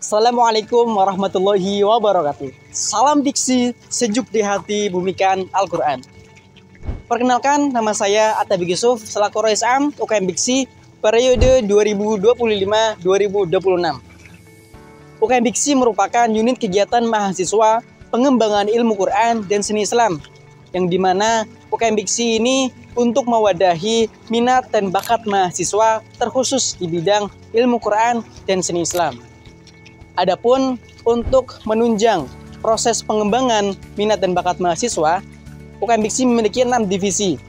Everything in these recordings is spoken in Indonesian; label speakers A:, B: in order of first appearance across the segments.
A: Assalamualaikum warahmatullahi wabarakatuh. Salam diksi, sejuk di hati, bumikan Al-Quran. Perkenalkan, nama saya Atta Yusuf selaku Rois Am UKM Diksi periode 2025-2026. UKM Diksi merupakan unit kegiatan mahasiswa pengembangan ilmu Quran dan seni Islam, yang dimana UKM Diksi ini untuk mewadahi minat dan bakat mahasiswa terkhusus di bidang ilmu Quran dan seni Islam. Adapun untuk menunjang proses pengembangan minat dan bakat mahasiswa, UKM Diksi memiliki 6 divisi.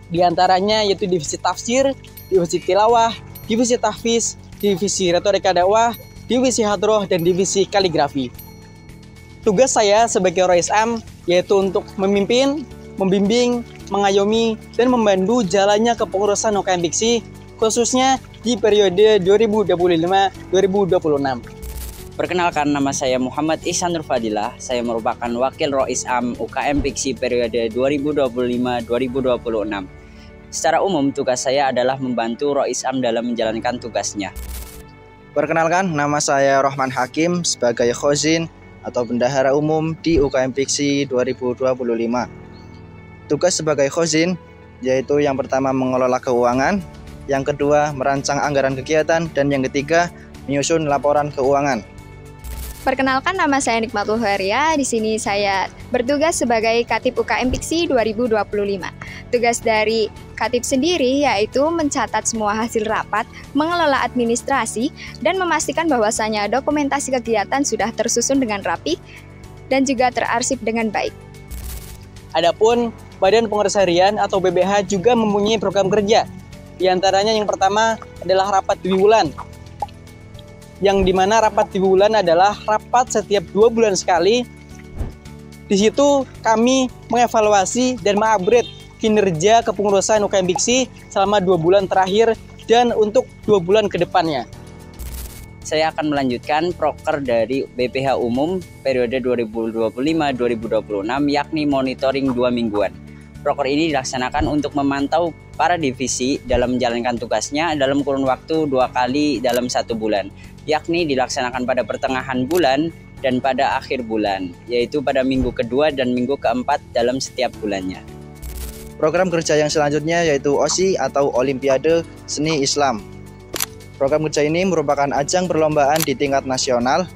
A: Di antaranya yaitu divisi tafsir, divisi tilawah, divisi tahfiz, divisi retorika dakwah, divisi hadroh, dan divisi kaligrafi. Tugas saya sebagai Rois Am yaitu untuk memimpin, membimbing, mengayomi, dan membantu jalannya kepengurusan UKM Diksi khususnya di periode 2025-2026.
B: Perkenalkan, nama saya Muhammad Ihsan Nur Fadilah. Saya merupakan Wakil Rois Am UKM Diksi periode 2025-2026. Secara umum, tugas saya adalah membantu Rois Am dalam menjalankan tugasnya.
C: Perkenalkan, nama saya Rohman Hakim sebagai Khozin atau Bendahara Umum di UKM Diksi 2025. Tugas sebagai Khozin yaitu yang pertama mengelola keuangan, yang kedua merancang anggaran kegiatan, dan yang ketiga menyusun laporan keuangan.
D: Perkenalkan, nama saya Nikmatul Huwaria. Di sini saya bertugas sebagai Katib UKM Diksi 2025. Tugas dari Katib sendiri yaitu mencatat semua hasil rapat, mengelola administrasi, dan memastikan bahwasanya dokumentasi kegiatan sudah tersusun dengan rapi dan juga terarsip dengan baik.
A: Adapun Badan Pengurus Harian atau BPH juga mempunyai program kerja. Di antaranya yang pertama adalah rapat bibulan, yang dimana rapat di bulan adalah rapat setiap 2 bulan sekali. Di situ kami mengevaluasi dan mengupgrade kinerja kepengurusan UKM Diksi selama 2 bulan terakhir dan untuk 2 bulan ke depannya.
B: Saya akan melanjutkan proker dari BPH Umum periode 2025-2026 yakni monitoring 2 mingguan. Proker ini dilaksanakan untuk memantau para divisi dalam menjalankan tugasnya dalam kurun waktu 2 kali dalam 1 bulan, yakni dilaksanakan pada pertengahan bulan dan pada akhir bulan, yaitu pada minggu kedua dan minggu keempat dalam setiap bulannya.
C: Program kerja yang selanjutnya yaitu OSI atau Olimpiade Seni Islam. Program kerja ini merupakan ajang perlombaan di tingkat nasional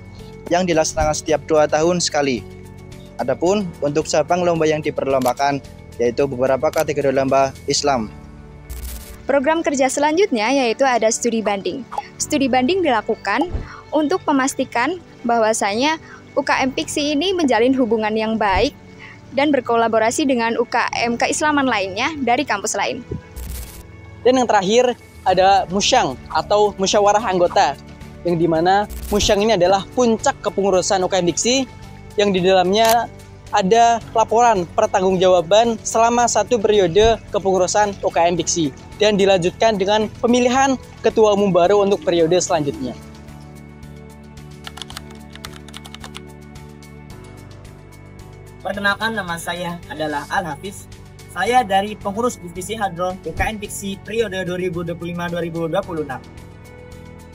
C: yang dilaksanakan setiap 2 tahun sekali. Adapun untuk cabang lomba yang diperlombakan yaitu beberapa kategori lomba Islam.
D: Program kerja selanjutnya yaitu ada studi banding. Studi banding dilakukan untuk memastikan bahwasanya UKM Diksi ini menjalin hubungan yang baik dan berkolaborasi dengan UKM keislaman lainnya dari kampus lain.
A: Dan yang terakhir ada musyang atau musyawarah anggota, yang dimana musyang ini adalah puncak kepengurusan UKM Diksi, yang di dalamnya ada laporan pertanggungjawaban selama 1 periode kepengurusan UKM Diksi dan dilanjutkan dengan pemilihan ketua umum baru untuk periode selanjutnya.
E: Perkenalkan, nama saya adalah Al-Hafiz. Saya dari pengurus divisi Hadroh UKM Diksi periode 2025-2026.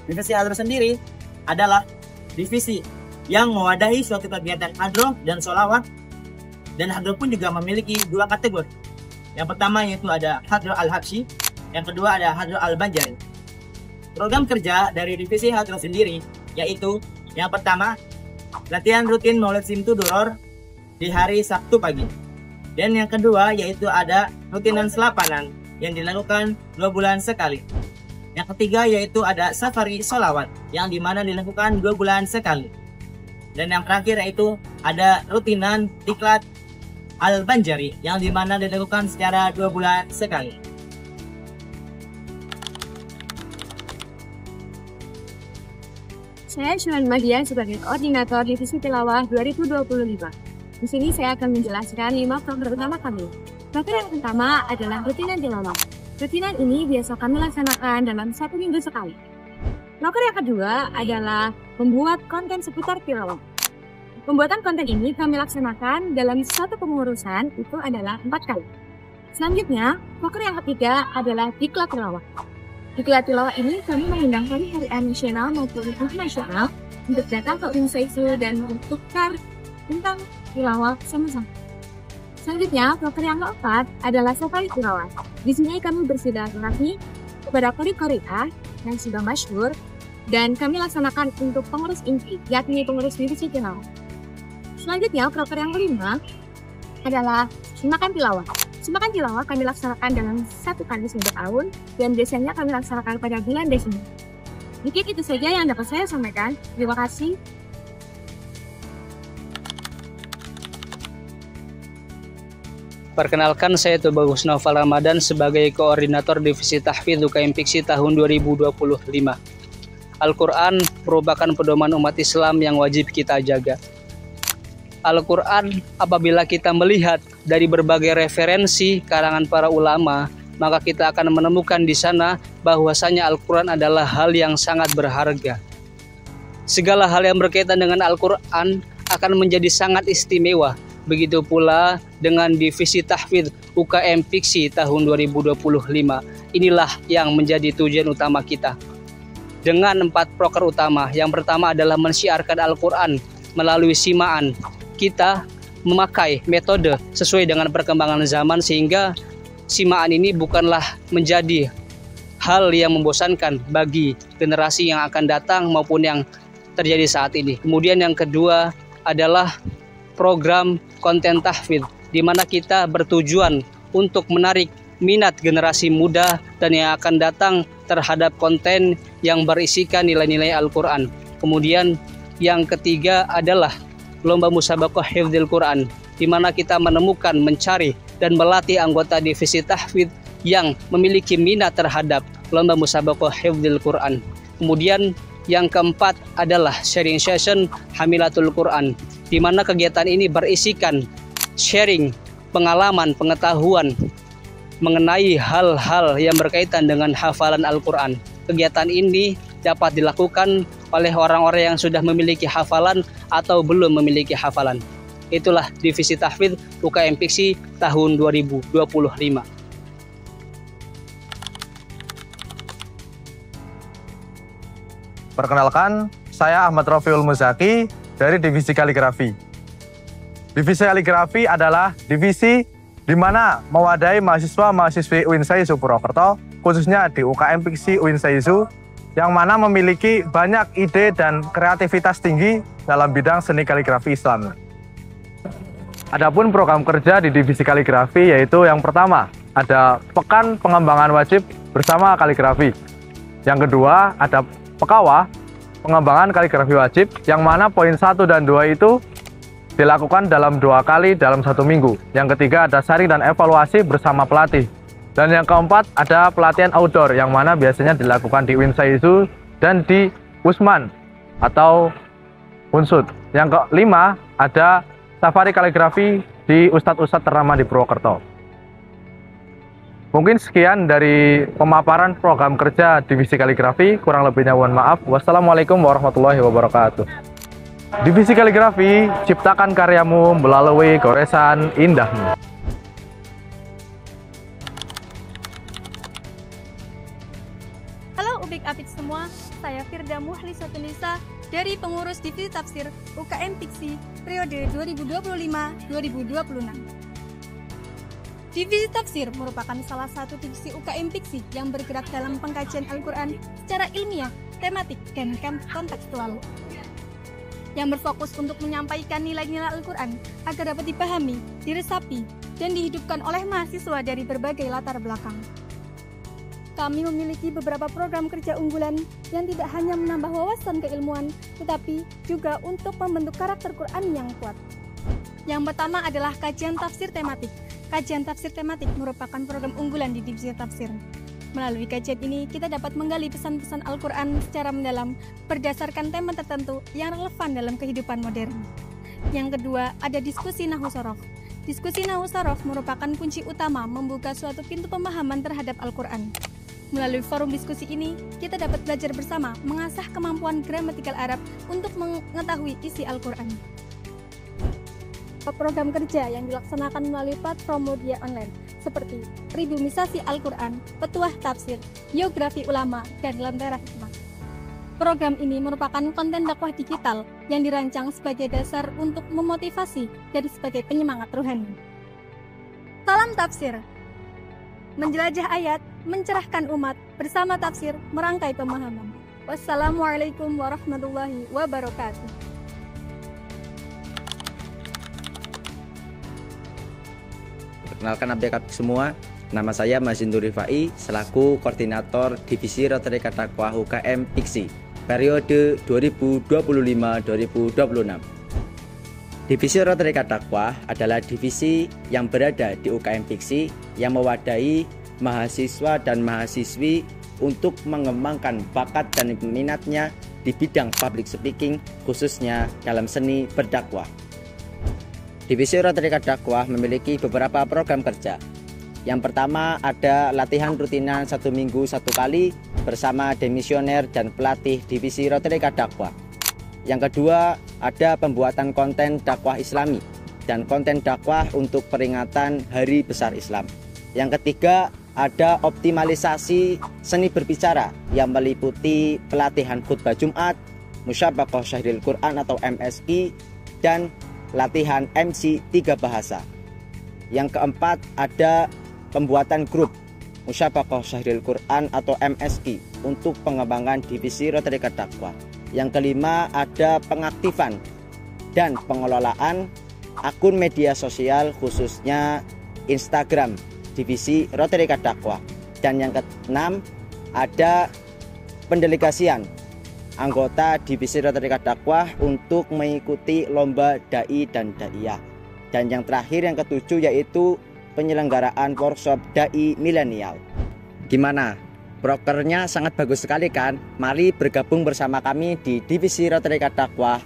E: Divisi Hadroh sendiri adalah divisi yang mewadahi suatu kegiatan hadroh dan sholawat. Dan hadroh pun juga memiliki 2 kategori. Yang pertama yaitu ada hadroh al-habsyi, yang kedua ada hadroh al-banjari. Program kerja dari divisi hadroh sendiri yaitu yang pertama latihan rutin maulid simtu duror di hari Sabtu pagi. Dan yang kedua yaitu ada rutinan selapanan yang dilakukan 2 bulan sekali. Yang ketiga yaitu ada safari sholawat yang dimana dilakukan 2 bulan sekali. Dan yang terakhir yaitu ada rutinan diklat Al-Banjari yang dimana dilakukan secara 2 bulan sekali.
F: Saya Syulan Madian sebagai Koordinator Divisi Tilawah 2025. Di sini saya akan menjelaskan 5 program utama kami. Program yang pertama adalah rutinan tilawah. Rutinan ini biasa kami laksanakan dalam 1 minggu sekali. Program yang kedua adalah membuat konten seputar tilawah. Pembuatan konten ini kami laksanakan dalam 1 pengurusan itu adalah 4 kali. Selanjutnya, program yang ketiga adalah diklat tilawah. Diklat tilawah ini kami mengundang hari-hari nasional maupun internasional untuk datang ke Unsaisu dan bertukar tentang tilawah sama-sama. Selanjutnya, proker yang keempat adalah safari tilawah. Di sini kami bersilaturahmi kepada kori-koriah yang sudah masyhur dan kami laksanakan untuk pengurus inti, yakni pengurus divisi tilawah. Selanjutnya, proker yang kelima adalah simakan tilawah. Simakan tilawah kami laksanakan dalam 1 kali setahun dan biasanya kami laksanakan pada bulan Desember. Mungkin itu saja yang dapat saya sampaikan. Terima kasih.
G: Perkenalkan, saya Tubagus Naufal Ramadan sebagai Koordinator Divisi Tahfidz UKM Piksi tahun 2025. Al-Quran merupakan pedoman umat Islam yang wajib kita jaga. Al-Quran apabila kita melihat dari berbagai referensi karangan para ulama, maka kita akan menemukan di sana bahwasanya Al-Quran adalah hal yang sangat berharga. Segala hal yang berkaitan dengan Al-Quran akan menjadi sangat istimewa. Begitu pula dengan Divisi Tahfidz UKM Piksi tahun 2025. Inilah yang menjadi tujuan utama kita. Dengan 4 proker utama. Yang pertama adalah mensyiarkan Al-Quran melalui simaan. Kita memakai metode sesuai dengan perkembangan zaman sehingga simaan ini bukanlah menjadi hal yang membosankan bagi generasi yang akan datang maupun yang terjadi saat ini. Kemudian yang kedua adalah program konten tahfidz, di mana kita bertujuan untuk menarik minat generasi muda dan yang akan datang terhadap konten yang berisikan nilai-nilai Al-Quran. Kemudian yang ketiga adalah lomba musabaqah hifdzil Quran, di mana kita menemukan, mencari, dan melatih anggota divisi tahfidz yang memiliki minat terhadap lomba musabaqah hifdzil Quran. Kemudian yang keempat adalah sharing session Hamilatul Quran, di mana kegiatan ini berisikan sharing pengalaman, pengetahuan mengenai hal-hal yang berkaitan dengan hafalan Al-Quran. Kegiatan ini dapat dilakukan oleh orang-orang yang sudah memiliki hafalan atau belum memiliki hafalan. Itulah Divisi Tahfidz UKM Piksi tahun 2025.
H: Perkenalkan, saya Ahmad Rofiul Muzaki dari Divisi Kaligrafi. Divisi Kaligrafi adalah divisi di mana mewadahi mahasiswa-mahasiswi Unsaisu Purwokerto, khususnya di UKM Piksi Unsaisu, yang mana memiliki banyak ide dan kreativitas tinggi dalam bidang seni kaligrafi Islam. Adapun program kerja di Divisi Kaligrafi yaitu yang pertama, ada Pekan Pengembangan Wajib bersama Kaligrafi. Yang kedua, ada Pekawah Pengembangan Kaligrafi Wajib, yang mana poin 1 dan 2 itu dilakukan dalam 2 kali dalam 1 minggu. Yang ketiga, ada sharing dan evaluasi bersama pelatih. Dan yang keempat, ada pelatihan outdoor, yang mana biasanya dilakukan di Unsaisu dan di Usman atau Unsud. Yang kelima, ada safari kaligrafi di Ustadz-Ustadz ternama di Purwokerto. Mungkin sekian dari pemaparan program kerja Divisi Kaligrafi, kurang lebihnya mohon maaf. Wassalamualaikum warahmatullahi wabarakatuh. Divisi Kaligrafi, ciptakan karyamu melalui goresan indahmu.
I: Halo Ubik-Abik semua, saya Firda Muhlisatulisa dari pengurus Divisi Tafsir UKM Piksi periode 2025-2026. Divisi Tafsir merupakan salah satu divisi UKM Piksi yang bergerak dalam pengkajian Al-Quran secara ilmiah, tematik, dan kontekstual, yang berfokus untuk menyampaikan nilai-nilai Al-Quran agar dapat dipahami, diresapi, dan dihidupkan oleh mahasiswa dari berbagai latar belakang. Kami memiliki beberapa program kerja unggulan yang tidak hanya menambah wawasan keilmuan, tetapi juga untuk membentuk karakter Quran yang kuat. Yang pertama adalah kajian tafsir tematik. Kajian tafsir tematik merupakan program unggulan di Divisi Tafsir. Melalui kajian ini, kita dapat menggali pesan-pesan Al-Quran secara mendalam berdasarkan tema tertentu yang relevan dalam kehidupan modern. Yang kedua, ada diskusi Nahwu Shorof. Diskusi Nahwu Shorof merupakan kunci utama membuka suatu pintu pemahaman terhadap Al-Quran. Melalui forum diskusi ini, kita dapat belajar bersama mengasah kemampuan gramatikal Arab untuk mengetahui isi Al-Quran. Program kerja yang dilaksanakan melalui platform media online seperti Pribumisasi Al-Quran, Petuah Tafsir, Biografi Ulama, dan Lentera Hikmah. Program ini merupakan konten dakwah digital yang dirancang sebagai dasar untuk memotivasi dan sebagai penyemangat rohani. Salam tafsir. Menjelajah ayat, mencerahkan umat, bersama tafsir, merangkai pemahaman. Wassalamualaikum warahmatullahi wabarakatuh.
J: Perkenalkan adik semua, nama saya Mazindur Rifai selaku Koordinator Divisi Rotaryka Dakwah UKM PIKSI periode 2025-2026. Divisi Rotaryka Dakwah adalah divisi yang berada di UKM PIKSI yang mewadahi mahasiswa dan mahasiswi untuk mengembangkan bakat dan minatnya di bidang public speaking, khususnya dalam seni berdakwah. Divisi Rotaryka Dakwah memiliki beberapa program kerja. Yang pertama ada latihan rutinan 1 minggu 1 kali bersama demisioner dan pelatih Divisi Rotaryka Dakwah. Yang kedua ada pembuatan konten dakwah Islami dan konten dakwah untuk peringatan Hari Besar Islam. Yang ketiga ada optimalisasi seni berbicara yang meliputi pelatihan khutbah Jumat, Musyabaqah Syahril Quran atau MSI, dan latihan MC 3 bahasa. Yang keempat ada pembuatan grup Musyabaqah Syahril Quran atau MSI untuk pengembangan Divisi Rotaryka Dakwah. Yang kelima ada pengaktifan dan pengelolaan akun media sosial khususnya Instagram Divisi Rotaryka Dakwah. Dan yang keenam ada pendelegasian anggota Divisi Rotaryka Dakwah untuk mengikuti lomba dai dan daiyah. Dan yang terakhir yang ketujuh yaitu penyelenggaraan workshop dai milenial. Gimana? Prokernya sangat bagus sekali kan? Mari bergabung bersama kami di Divisi Rotaryka Dakwah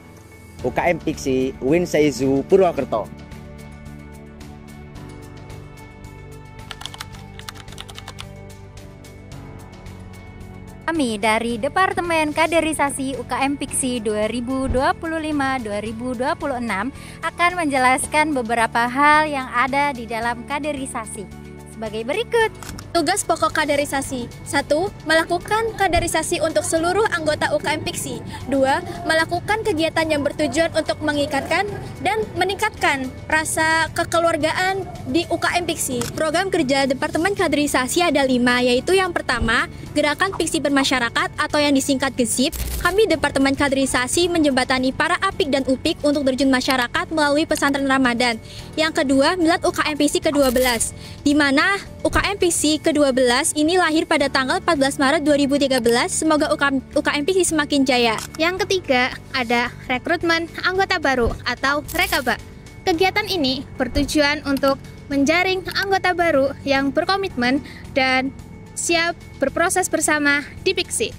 J: UKM PIKSI UIN Saizu Purwokerto.
K: Kami dari Departemen Kaderisasi UKM PIKSI 2025-2026 akan menjelaskan beberapa hal yang ada di dalam kaderisasi sebagai berikut.
L: Tugas pokok kaderisasi: 1. Melakukan kaderisasi untuk seluruh anggota UKM PIKSI. 2. Melakukan kegiatan yang bertujuan untuk mengikatkan dan meningkatkan rasa kekeluargaan di UKM PIKSI. Program kerja Departemen Kaderisasi ada 5, yaitu yang pertama, Gerakan PIKSI Bermasyarakat atau yang disingkat GESIP. Kami Departemen Kaderisasi menjembatani para apik dan upik untuk terjun masyarakat melalui pesantren Ramadan. Yang kedua, Milad UKM PIKSI ke-12, di mana UKM PIKSI ke-12 ini lahir pada tanggal 14 Maret 2013. Semoga UKM PIKSI semakin jaya. Yang ketiga, ada rekrutmen anggota baru atau Rekaba. Kegiatan ini bertujuan untuk menjaring anggota baru yang berkomitmen dan siap berproses bersama di PIKSI.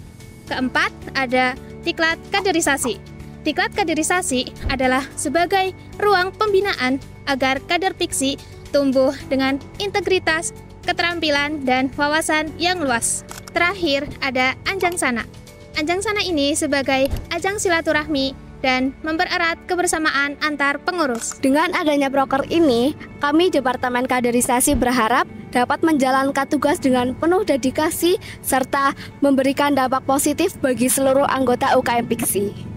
L: Keempat, ada Diklat Kaderisasi. Diklat Kaderisasi adalah sebagai ruang pembinaan agar kader PIKSI tumbuh dengan integritas, keterampilan, dan wawasan yang luas. Terakhir, ada Anjang Sana. Anjang Sana ini sebagai ajang silaturahmi dan mempererat kebersamaan antar pengurus.
M: Dengan adanya proker ini, kami Departemen Kaderisasi berharap dapat menjalankan tugas dengan penuh dedikasi serta memberikan dampak positif bagi seluruh anggota UKM PIKSI.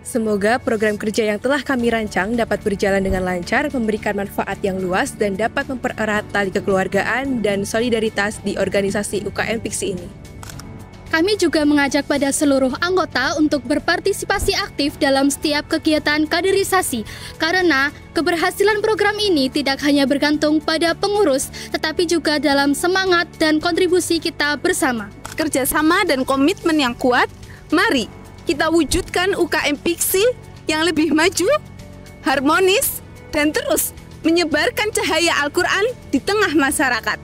N: Semoga program kerja yang telah kami rancang dapat berjalan dengan lancar, memberikan manfaat yang luas, dan dapat mempererat tali kekeluargaan dan solidaritas di organisasi UKM PIKSI ini.
O: Kami juga mengajak pada seluruh anggota untuk berpartisipasi aktif dalam setiap kegiatan kaderisasi, karena keberhasilan program ini tidak hanya bergantung pada pengurus, tetapi juga dalam semangat dan kontribusi kita bersama.
P: Kerjasama dan komitmen yang kuat, mari kita wujudkan UKM PIKSI yang lebih maju, harmonis, dan terus menyebarkan cahaya Al-Quran di tengah masyarakat.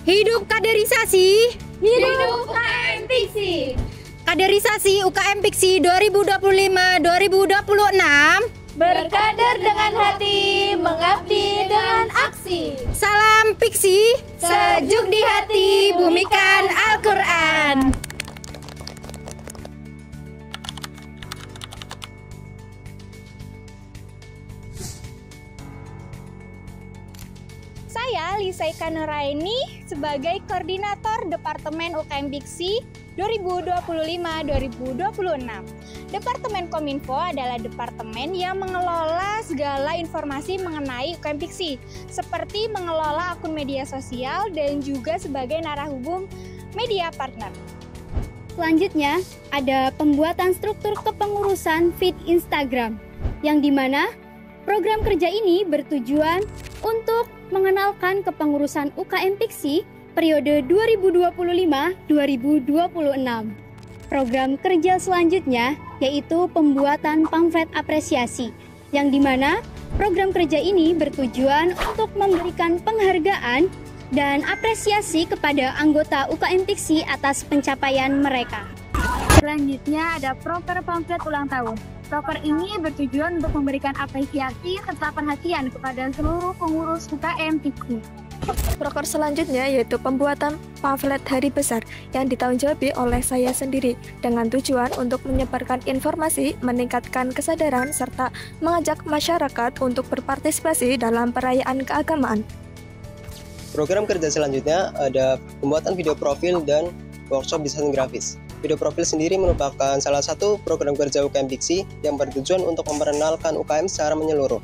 O: Hidup kaderisasi!
L: Hidup UKM PIKSI!
O: Kaderisasi UKM PIKSI 2025-2026
L: berkader dengan hati, mengabdi dengan aksi.
O: Salam PIKSI,
L: sejuk di hati, bumikan Al-Quran.
Q: Saya Lisaika Nuraini sebagai Koordinator Departemen UKM PIKSI
L: 2025-2026. Departemen Kominfo adalah departemen yang mengelola segala informasi mengenai UKM Piksi, seperti mengelola akun media sosial dan juga sebagai narahubung media partner.
Q: Selanjutnya, ada pembuatan struktur kepengurusan feed Instagram, yang dimana program kerja ini bertujuan untuk mengenalkan kepengurusan UKM Piksi periode 2025-2026. Program kerja selanjutnya yaitu pembuatan pamflet apresiasi, yang dimana program kerja ini bertujuan untuk memberikan penghargaan dan apresiasi kepada anggota UKM Piksi atas pencapaian mereka.
R: Selanjutnya ada proker pamflet ulang tahun. Proker ini bertujuan untuk memberikan apresiasi serta perhatian kepada seluruh pengurus UKM Piksi.
S: Proker selanjutnya yaitu pembuatan pamflet hari besar yang ditanggung-jawabi oleh saya sendiri dengan tujuan untuk menyebarkan informasi, meningkatkan kesadaran, serta mengajak masyarakat untuk berpartisipasi dalam perayaan keagamaan.
T: Program kerja selanjutnya ada pembuatan video profil dan workshop desain grafis. Video profil sendiri merupakan salah satu program kerja UKM Piksi yang bertujuan untuk memperkenalkan UKM secara menyeluruh.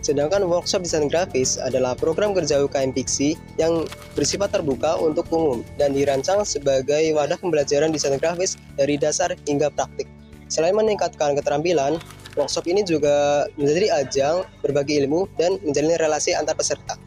T: Sedangkan workshop desain grafis adalah program kerja UKM Piksi yang bersifat terbuka untuk umum dan dirancang sebagai wadah pembelajaran desain grafis dari dasar hingga praktik. Selain meningkatkan keterampilan, workshop ini juga menjadi ajang berbagi ilmu dan menjalin relasi antar peserta.